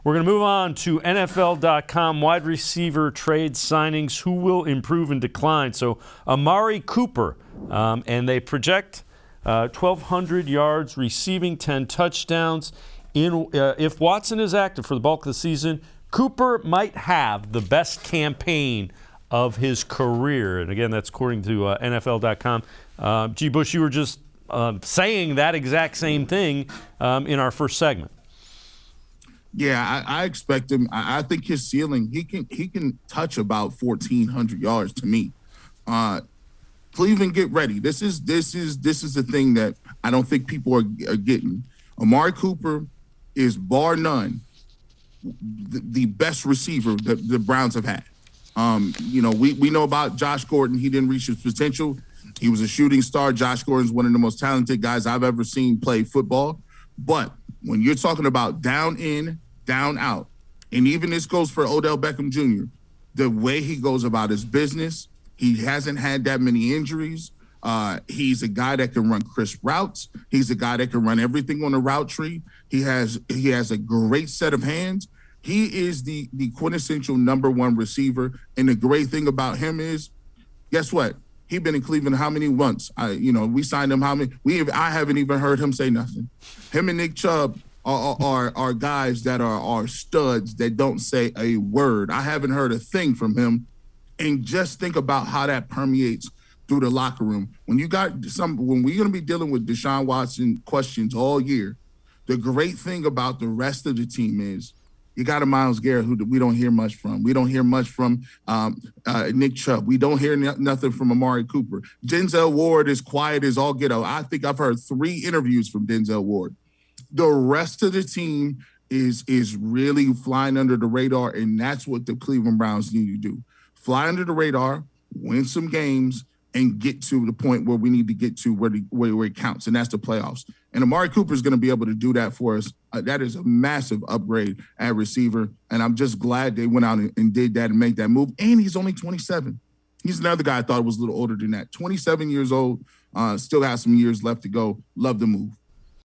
We're going to move on to NFL.com wide receiver trade signings. Who will improve and decline? So Amari Cooper, and they project 1,200 yards receiving, 10 touchdowns. If Watson is active for the bulk of the season, Cooper might have the best campaign of his career. And again, that's according to NFL.com. G. Bush, you were just saying that exact same thing in our first segment. Yeah, I expect him. I think his ceiling, he can touch about 1,400 yards to me. Cleveland, get ready. This is the thing that I don't think people are getting. Amari Cooper is bar none the best receiver that the Browns have had. We know about Josh Gordon. He didn't reach his potential. He was a shooting star. Josh Gordon's one of the most talented guys I've ever seen play football. But when you're talking about down in, down out, and even this goes for Odell Beckham Jr., the way he goes about his business, he hasn't had that many injuries. He's a guy that can run crisp routes. He's a guy that can run everything on the route tree. He has a great set of hands. He is the quintessential number one receiver. And the great thing about him is, guess what? He's been in Cleveland how many months? We signed him how many? I haven't even heard him say nothing. Him and Nick Chubb are guys that are studs that don't say a word. I haven't heard a thing from him. And just think about how that permeates through the locker room. When we're going to be dealing with Deshaun Watson questions all year, the great thing about the rest of the team is you got a Myles Garrett who we don't hear much from. We don't hear much from Nick Chubb. We don't hear nothing from Amari Cooper. Denzel Ward is quiet as all get out. I think I've heard 3 interviews from Denzel Ward. The rest of the team is really flying under the radar, and that's what the Cleveland Browns need to do. Fly under the radar, win some games, and get to the point where we need to get to where it counts, and that's the playoffs. And Amari Cooper is going to be able to do that for us. That is a massive upgrade at receiver, and I'm just glad they went out and did that and made that move. And he's only 27. He's another guy I thought was a little older than that. 27 years old, still has some years left to go. Love the move.